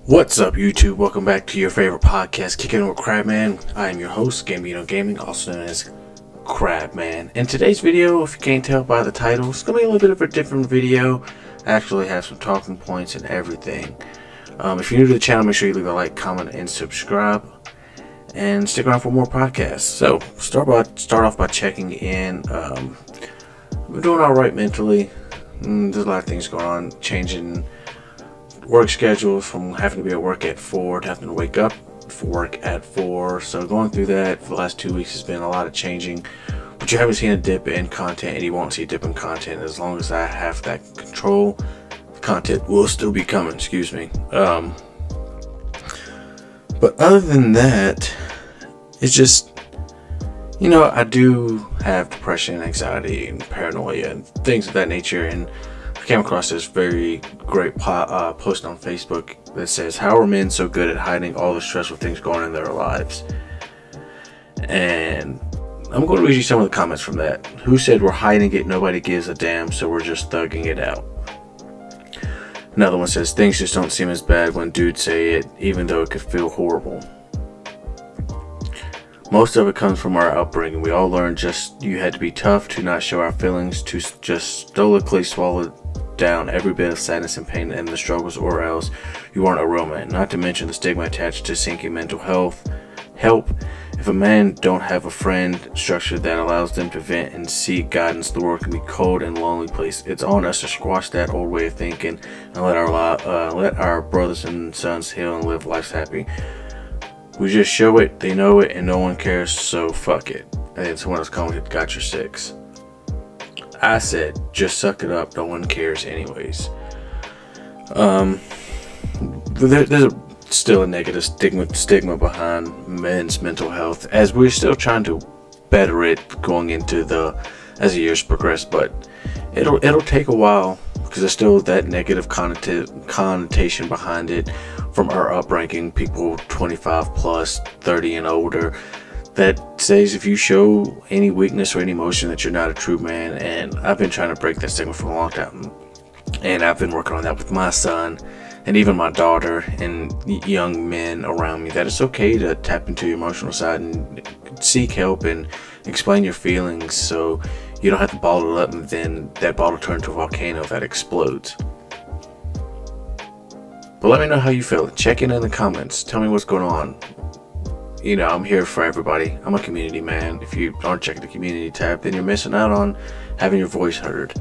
What's up, YouTube? Welcome back to your favorite podcast, Kickin with Crabman. I am your host, Gambino Gaming, also known as Crabman. In today's video, if you can't tell by the title, it's going to be a little bit of a different video. I actually have some talking points and everything. If you're new to the channel, make sure you leave a like, comment, and subscribe. And stick around for more podcasts. So, start off by checking in. I'm doing alright mentally. There's a lot of things going on, changing work schedules from having to be at work at 4 to having to wake up for work at 4. So going through that for the last 2 weeks has been a lot of changing. But you haven't seen a dip in content, and you won't see a dip in content as long as I have that control. The content will still be coming, excuse me. But other than that, it's just, I do have depression, anxiety, and paranoia, and things of that nature, and I came across this very great post on Facebook that says, "How are men so good at hiding all the stressful things going on in their lives?" And I'm going to read you some of the comments from that. Who said we're hiding it, nobody gives a damn, so we're just thugging it out? Another one says, things just don't seem as bad when dudes say it, even though it could feel horrible. Most of it comes from our upbringing. We all learned you had to be tough, to not show our feelings, to just stoically swallow down every bit of sadness and pain and the struggles, or else you weren't a real man. Not to mention the stigma attached to seeking mental health help. If a man don't have a friend structure that allows them to vent and seek guidance, the world can be cold and lonely place. It's on us to squash that old way of thinking and let our brothers and sons heal and live lives happy. We just show it, they know it, and no one cares, so fuck it. And someone else commented, got your six. I said, just suck it up, no one cares anyways. There's still a negative stigma behind men's mental health, as we're still trying to better it going into as the years progress, but it'll take a while, because there's still that negative connotation behind it from our upbringing, people 25 plus, 30 and older, that says if you show any weakness or any emotion that you're not a true man. And I've been trying to break that stigma for a long time, and I've been working on that with my son and even my daughter and young men around me, that it's okay to tap into your emotional side and seek help and explain your feelings, so you don't have to bottle it up and then that bottle turns into a volcano that explodes. But let me know how you feel. Check in the comments. Tell me what's going on. I'm here for everybody. I'm a community man. If you aren't checking the community tab, then you're missing out on having your voice heard.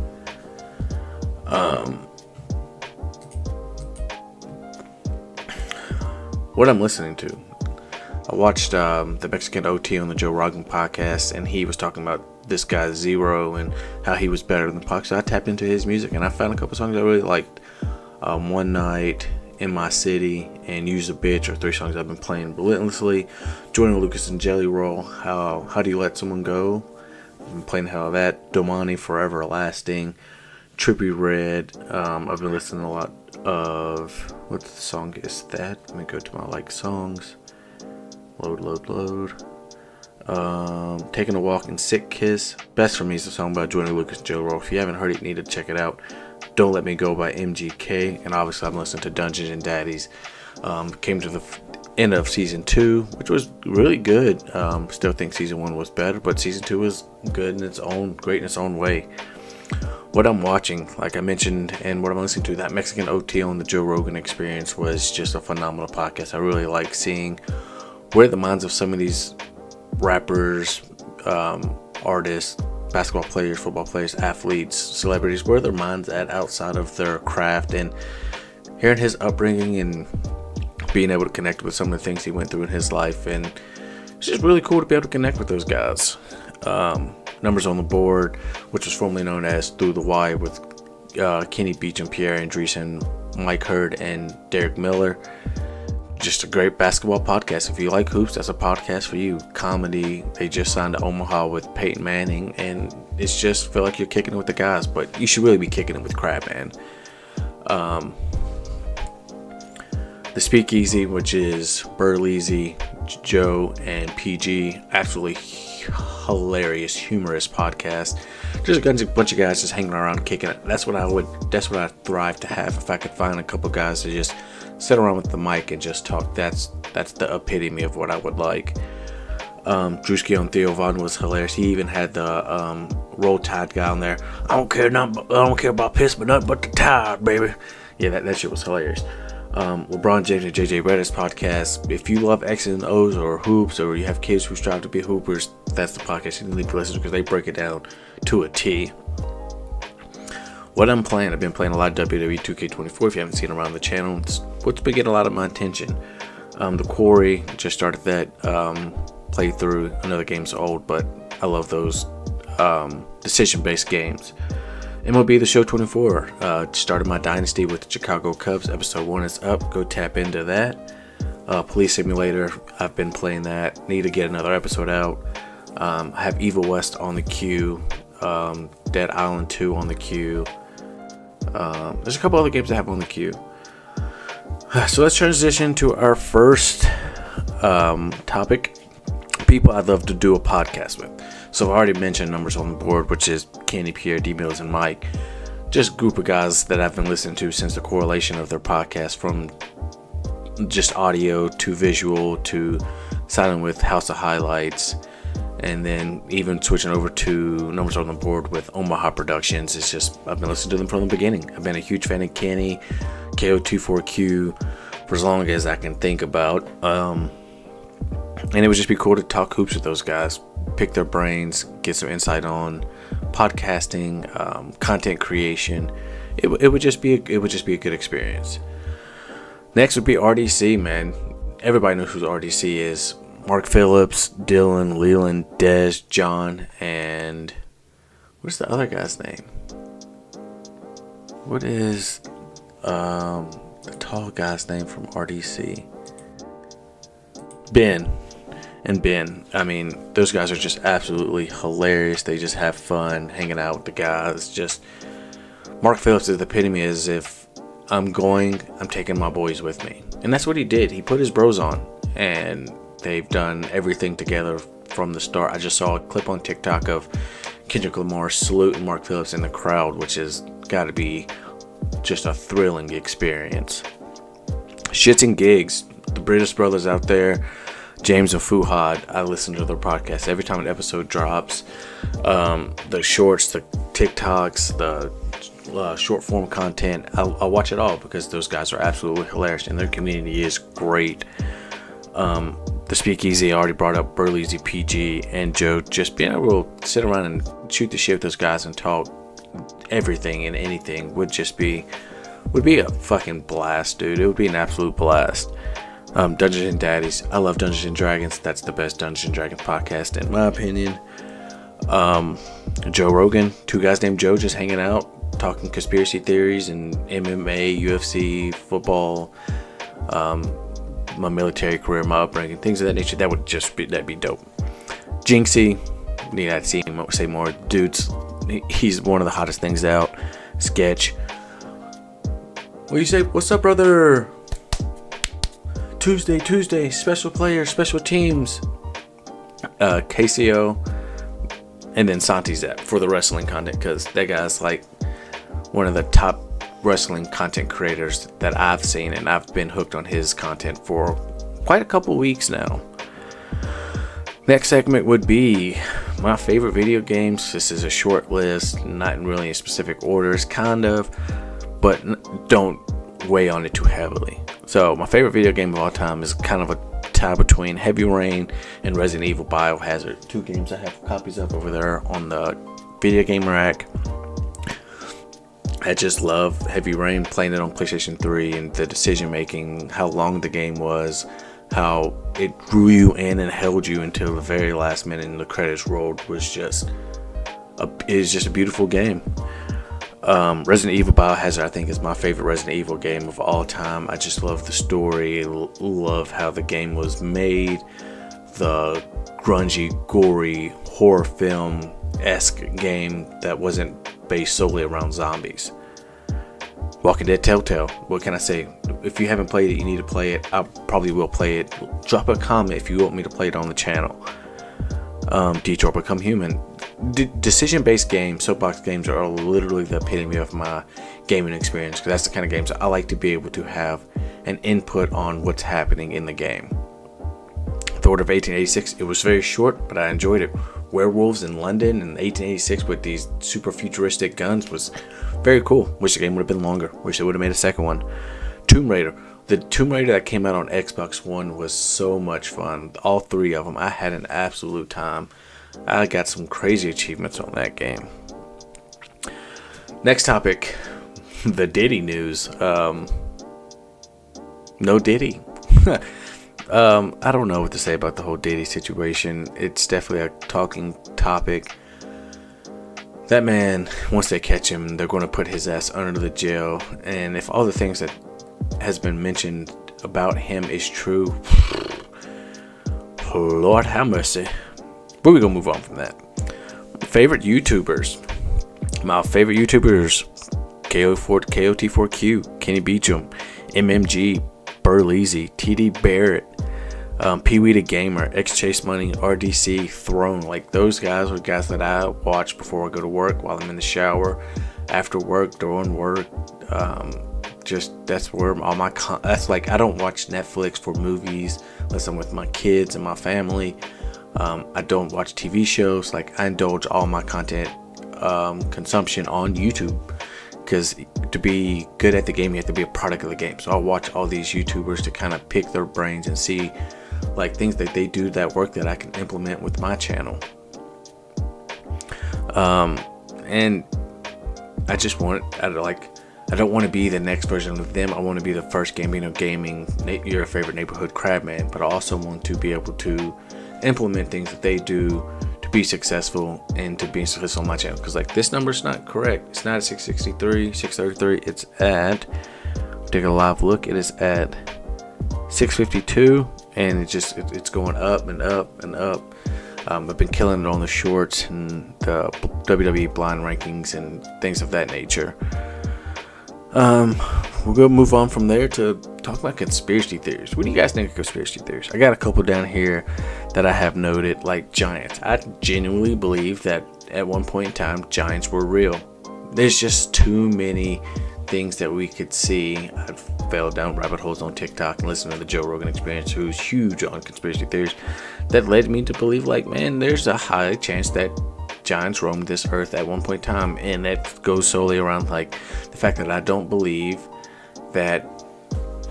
What I'm listening to. I watched the Mexican OT on the Joe Rogan podcast, and he was talking about this guy Zero and how he was better than Pac. So I tapped into his music, and I found a couple songs I really liked. One Night, In My City, and Use a Bitch are 3 songs I've been playing relentlessly. Jordan Lucas and Jelly Roll, How Do You Let Someone Go? I've been playing the hell of that. Domani, Forever Lasting. Trippy Red. I've been listening a lot of, what song is that? Let me go to my songs. Load. Taking a Walk and Sick Kiss. Best for Me is a song by Jordan Lucas and Jelly Roll. If you haven't heard it, you need to check it out. Don't Let Me Go by MGK, and obviously I'm listening to Dungeons and Daddies. Came to the end of season 2, which was really good. Still think season 1 was better, but season 2 was good great in its own way. What I'm watching, like I mentioned, and what I'm listening to, that Mexican OT on the Joe Rogan Experience was just a phenomenal podcast. I really like seeing where the minds of some of these rappers, artists, basketball players, football players, athletes, celebrities, where their minds at outside of their craft, and hearing his upbringing and being able to connect with some of the things he went through in his life. And it's just really cool to be able to connect with those guys. Numbers on the Board, which was formerly known as Through the Wire, with Kenny Beach and Pierre Andreessen, Mike Hurd and Derek Miller. Just a great basketball podcast. If you like hoops, that's a podcast for you. Comedy, they just signed to Omaha with Peyton Manning, and it's just feel like you're kicking it with the guys, but you should really be kicking it with Crabman. The Speakeasy, which is Burleasy, Joe, and PG, absolutely hilarious, humorous podcast. Just a bunch of guys just hanging around, kicking it. That's what I thrive to have. If I could find a couple guys to just sit around with the mic and just talk. That's the epitome of what I would like. Drewski on Theo Von was hilarious. He even had the Roll Tide guy on there. I don't care about piss, but nothing but the tide, baby. Yeah, that shit was hilarious. LeBron James and JJ Reddit's podcast. If you love X's and O's or hoops, or you have kids who strive to be hoopers, that's the podcast you need to listen to, because they break it down to a T. What I'm playing, I've been playing a lot of WWE 2K24. If you haven't seen it around the channel, it's what's been getting a lot of my attention. The Quarry, just started that playthrough. I know the game's old, but I love those decision-based games. MLB The Show 24. Started my dynasty with the Chicago Cubs. Episode 1 is up. Go tap into that. Police Simulator. I've been playing that. Need to get another episode out. I have Evil West on the queue. Dead Island 2 on the queue. There's a couple other games I have on the queue. So let's transition to our first topic. People I'd love to do a podcast with. So I already mentioned numbers on the board, which is Kenny, Pierre, D Mills, and Mike. Just a group of guys that I've been listening to since the correlation of their podcast, from just audio to visual to signing with House of Highlights, and then even switching over to numbers on the board with Omaha Productions. It's just, I've been listening to them from the beginning. I've been a huge fan of Kenny, KO24Q, for as long as I can think about. And it would just be cool to talk hoops with those guys, pick their brains, get some insight on podcasting, content creation. It would just be a good experience. Next would be RDC, man. Everybody knows who RDC is. Mark Phillips, Dylan, Leland, Dez, John, and what's the other guy's name? What is the tall guy's name from RDC? Ben. And Ben, I mean, those guys are just absolutely hilarious. They just have fun hanging out with the guys. Just Mark Phillips is the epitome. Is if I'm taking my boys with me, and that's what he did. He put his bros on, and they've done everything together from the start. I just saw a clip on TikTok of Kendrick Lamar saluting Mark Phillips in the crowd, which has got to be just a thrilling experience. Shits and gigs, the British brothers out there. James and Fuhad, I listen to their podcast every time an episode drops. The shorts, the TikToks, the short form content, I'll watch it all because those guys are absolutely hilarious and their community is great. The Speakeasy, I already brought up Burleasy, PG, and Joe. Just being able to sit around and shoot the shit with those guys and talk everything and anything would be a fucking blast, dude. It would be an absolute blast. Dungeons and Daddies. I love Dungeons and Dragons. That's the best Dungeons and Dragons podcast in my opinion. Joe Rogan. Two guys named Joe just hanging out, talking conspiracy theories and MMA, UFC, football, my military career, my upbringing, things of that nature. That'd be dope. Jinxie. Need to see him say more. Dudes, he's one of the hottest things out. Sketch. What do you say? What's up, brother? Tuesday, special players, special teams. KCO, and then Santi Zap for the wrestling content, because that guy's like one of the top wrestling content creators that I've seen, and I've been hooked on his content for quite a couple weeks now. Next segment would be my favorite video games. This is a short list, not in really in specific orders, kind of, but don't weigh on it too heavily. So my favorite video game of all time is kind of a tie between Heavy Rain and Resident Evil Biohazard. Two games I have copies of over there on the video game rack. I just love Heavy Rain, playing it on PlayStation 3, and the decision making, how long the game was, how it drew you in and held you until the very last minute and the credits rolled was just a beautiful game. Resident Evil Biohazard, I think, is my favorite Resident Evil game of all time. I just love the story, love how the game was made, the grungy, gory, horror film-esque game that wasn't based solely around zombies. Walking Dead Telltale, what can I say? If you haven't played it, you need to play it. I probably will play it. Drop a comment if you want me to play it on the channel. Detroit Become Human. decision-based games, soapbox games, are literally the epitome of my gaming experience, because that's the kind of games I like to be able to have an input on what's happening in the game. The Order of 1886, it was very short, but I enjoyed it. Werewolves in London in 1886 with these super futuristic guns was very cool. Wish the game would have been longer. Wish they would have made a second one. Tomb Raider. The Tomb Raider that came out on Xbox One was so much fun. All three of them. I had an absolute time. I got some crazy achievements on that game. Next topic. The Diddy news. No Diddy. I don't know what to say about the whole Diddy situation. It's definitely a talking topic. That man, once they catch him, they're going to put his ass under the jail. And if all the things that has been mentioned about him is true, Lord have mercy. But we're going to move on from that. Favorite YouTubers. My favorite YouTubers: KOT4Q, Kenny Beecham, MMG, Burleezy, TD Barrett, Pee Wee the Gamer, X Chase Money, RDC, Throne. Like, those guys are guys that I watch before I go to work, while I'm in the shower, after work, during work. Just that's where all my that's like, I don't watch Netflix for movies unless I'm with my kids and my family. I don't watch TV shows. Like, I indulge all my content consumption on YouTube, because to be good at the game, you have to be a product of the game. So I'll watch all these YouTubers to kind of pick their brains and see like things that they do that work that I can implement with my channel. And I just I don't want to be the next version of them. I want to be the first gaming, your favorite neighborhood Crabman. But I also want to be able to implement things that they do to be successful and to be successful on my channel. Because like, this number's not correct. It's not at 663, 633. It's at, take a live look, it is at 652, and it's going up and up and up. I've been killing it on the shorts and the WWE blind rankings and things of that nature. We're gonna move on from there to talk about conspiracy theories. What do you guys think of conspiracy theories? I got a couple down here that I have noted, like giants. I genuinely believe that at one point in time, giants were real. There's just too many things that we could see. I've fell down rabbit holes on TikTok and listened to the Joe Rogan Experience, who's huge on conspiracy theories, that led me to believe, like, man, there's a high chance that giants roamed this earth at one point in time. And that goes solely around like the fact that I don't believe that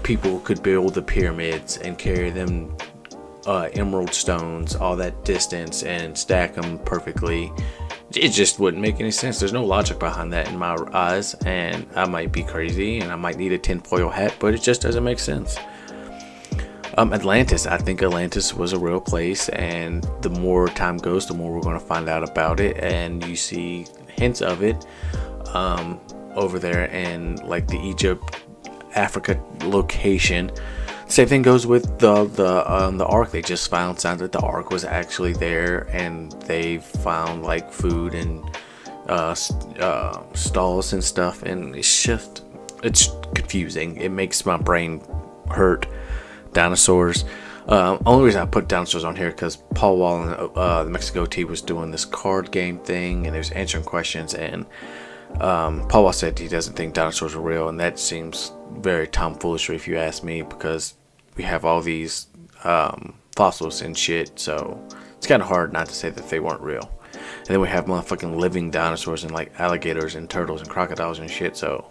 people could build the pyramids and carry them emerald stones all that distance and stack them perfectly. It just wouldn't make any sense. There's no logic behind that in my eyes, and I might be crazy and I might need a tinfoil hat, but it just doesn't make sense. Atlantis. I think Atlantis was a real place, and the more time goes, the more we're going to find out about it, and you see hints of it over there in like the Egypt, Africa location. Same thing goes with the Ark. They just found signs that the Ark was actually there, and they found like food and stalls and stuff, and it's confusing. It makes my brain hurt. Dinosaurs. Only reason I put dinosaurs on here because Paul Wall and the Mexico T was doing this card game thing, and he was answering questions, and Paul Wall said he doesn't think dinosaurs are real, and that seems very tomfoolishry if you ask me, because we have all these fossils and shit, so it's kind of hard not to say that they weren't real. And then we have motherfucking living dinosaurs and like alligators and turtles and crocodiles and shit, so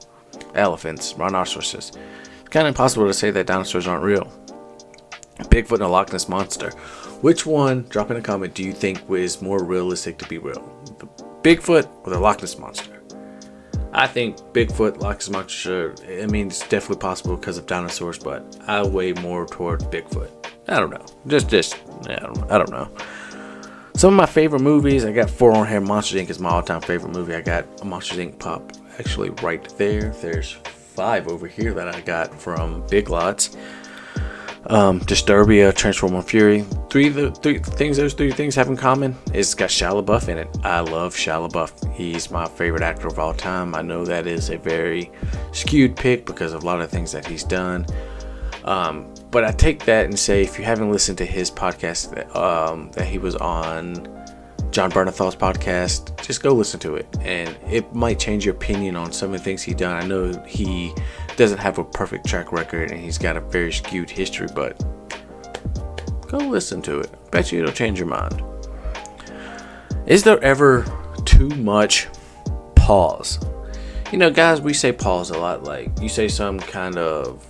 elephants, rhinoceroses. It's kind of impossible to say that dinosaurs aren't real. Bigfoot and the Loch Ness Monster. Which one, drop in a comment, do you think is more realistic to be real? The Bigfoot or the Loch Ness Monster? I think Bigfoot, Loch Ness Monster, I mean, it's definitely possible because of dinosaurs, but I weigh more towards Bigfoot. I don't know. I don't know. Some of my favorite movies, I got 4 on here. Monsters Inc. is my all-time favorite movie. I got Monsters Inc. pop actually right there. There's 5 over here that I got from Big Lots. Disturbia, Transformer Fury. Those three things have in common is it's got Shia LaBeouf in it. I love Shia LaBeouf. He's my favorite actor of all time. I know that is a very skewed pick because of a lot of things that he's done. But I take that and say, if you haven't listened to his podcast that he was on John Bernathal's podcast. Just go listen to it, and it might change your opinion on some of the things he's done. I know he doesn't have a perfect track record, and he's got a very skewed history, but go listen to it. Bet you it'll change your mind. Is there ever too much pause? You know, guys, we say pause a lot. Like, you say some kind of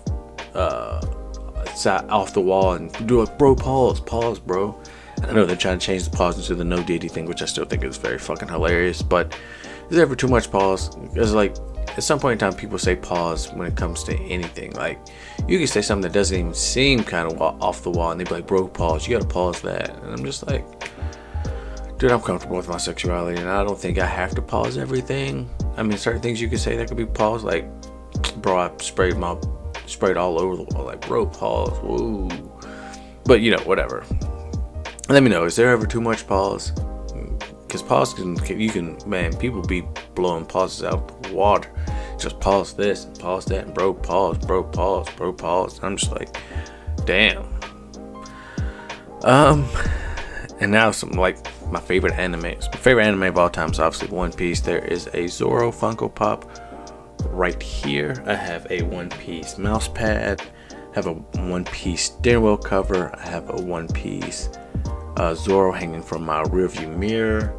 it's off the wall and do a bro pause, bro. I know they're trying to change the pause into the no Diddy thing, which I still think is very fucking hilarious. But is there ever too much pause? Because, like, at some point in time, people say pause when it comes to anything. Like, you can say something that doesn't even seem kind of off the wall, and they be like, bro, pause. You gotta pause that. And I'm just like, dude, I'm comfortable with my sexuality, and I don't think I have to pause everything. I mean, certain things you can say that could be paused. Like, bro, I sprayed all over the wall. Like, bro, pause. Woo. But, you know, whatever. Let me know, is there ever too much pause? Because pause man, people be blowing pauses out the water. Just pause this and pause that, and bro, pause. I'm just like, damn. And now some, like, my favorite animes. My favorite anime of all time is obviously One Piece. There is a Zoro Funko Pop right here. I have a One Piece mouse pad. I have a One Piece steering wheel cover. I have a One Piece Zoro hanging from my rearview mirror.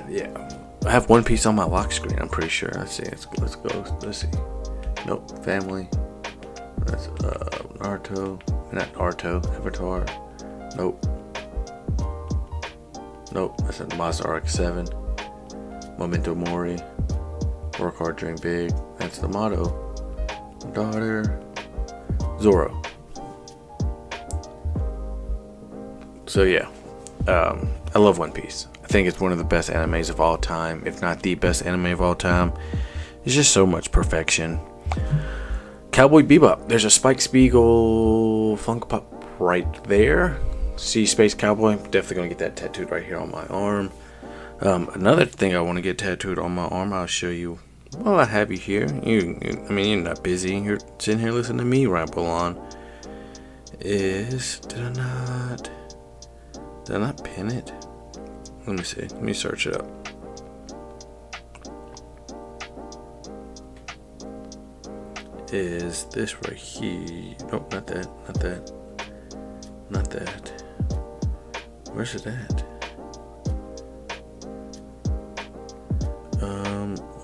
Yeah, I have One Piece on my lock screen. I'm pretty sure. Let's see. Let's go. Let's see. Nope. Family. That's Naruto. Not Naruto. Avatar. Nope. That's a Mazda RX-7. Memento Mori. Work hard, dream big. That's the motto. Daughter. Zoro. So yeah, I love One Piece. I think it's one of the best animes of all time, if not the best anime of all time. It's just so much perfection. Cowboy Bebop. There's a Spike Spiegel Funko Pop right there. See Space Cowboy. Definitely gonna get that tattooed right here on my arm. Another thing I want to get tattooed on my arm, I'll show you. Well, I have you here. I mean, you're not busy. You're sitting here listening to me ramble on. Did I not pin it? Let me see. Let me search it up. Is this right here? Nope, not that. Where's it at?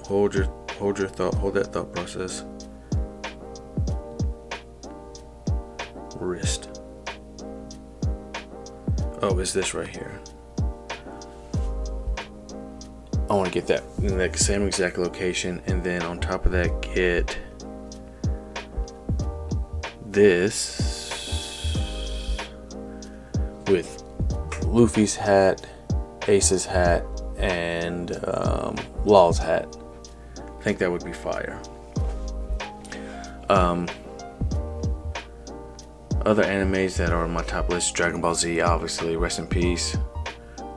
Hold that thought process. Wrist. Oh, is this right here? I want to get that in the same exact location, and then on top of that, get this with Luffy's hat, Ace's hat, and Law's hat. I think that would be fire. Other animes that are on my top list: Dragon Ball Z, obviously. Rest in peace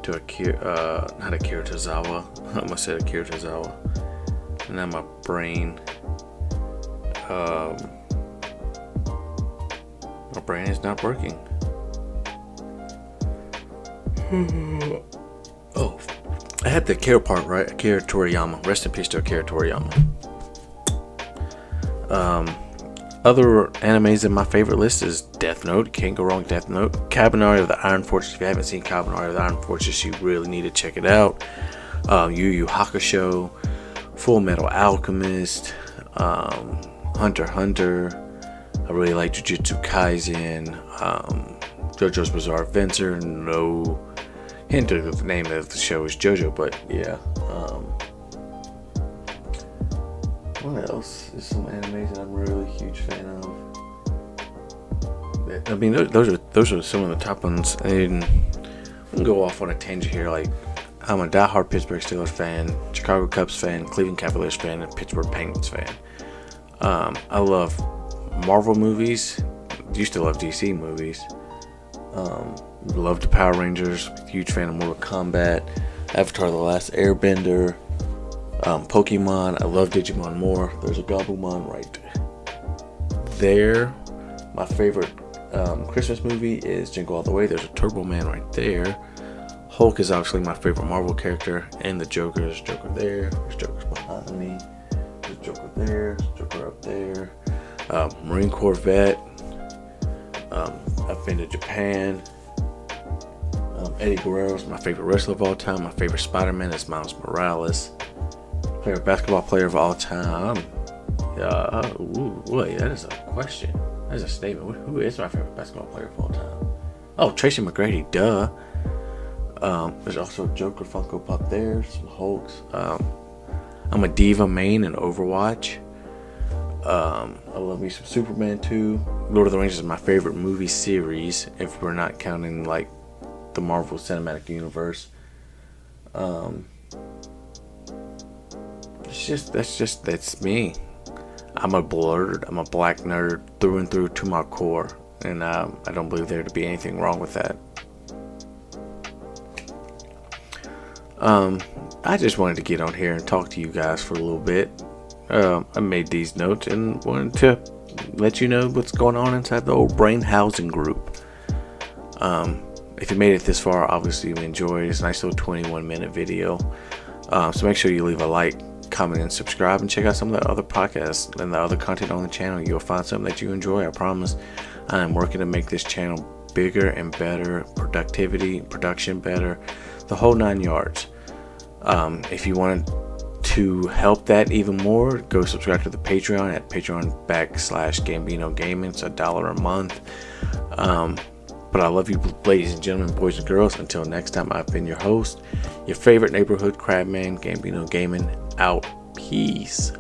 to Akira Tozawa. I almost said Akira Tozawa. And now my brain. My brain is not working. Oh, I had the Akira part right. Akira Toriyama. Rest in peace to Akira Toriyama. Other animes in my favorite list is Death Note. Can't go wrong with Death Note. Kabanari of the Iron Fortress. If you haven't seen Kabanari of the Iron Fortress, you really need to check it out. Yu Yu Hakusho, Full Metal Alchemist, Hunter x Hunter. I really like Jujutsu Kaisen, JoJo's Bizarre Adventure. No hint of the name of the show is JoJo, but yeah. What else is some animes that I'm really a huge fan of? I mean, those are some of the top ones. And we can go off on a tangent here. Like, I'm a diehard Pittsburgh Steelers fan, Chicago Cubs fan, Cleveland Cavaliers fan, and Pittsburgh Penguins fan. I love Marvel movies. Used to love DC movies. Love the Power Rangers. Huge fan of Mortal Kombat. Avatar: The Last Airbender. Pokemon. I love Digimon more. There's a Gabumon right there. My favorite Christmas movie is Jingle All the Way. There's a Turbo Man right there. Hulk is obviously my favorite Marvel character, and the Joker. There's Joker there. There's Joker behind me. There's Joker there. There's Joker up there. Marine Corps vet. I've been to Japan. Eddie Guerrero is my favorite wrestler of all time. My favorite Spider-Man is Miles Morales. Favorite basketball player of all time. Wait, that is a question. That is a statement. Who is my favorite basketball player of all time? Oh, Tracy McGrady, duh. There's also a Joker Funko Pop there. Some Hulks. I'm a Diva main in Overwatch. I love me some Superman too. Lord of the Rings is my favorite movie series, if we're not counting like the Marvel Cinematic Universe. That's me. I'm a blurred. I'm a black nerd through and through to my core, and I don't believe there to be anything wrong with that. I just wanted to get on here and talk to you guys for a little bit. I made these notes and wanted to let you know what's going on inside the old brain housing group. If you made it this far, obviously you enjoyed. It's a nice little 21-minute video. So make sure you leave a like, comment, and subscribe, and check out some of the other podcasts and the other content on the channel. You'll find something that you enjoy, I promise. I'm working to make this channel bigger and better, production better, the whole 9 yards. If you want to help that even more, go subscribe to the Patreon at patreon.com/Gambino Gaming. It's $1 a month. But I love you, ladies and gentlemen, boys and girls. Until next time, I've been your host, your favorite neighborhood Crabman, Gambino Gaming, out. Peace.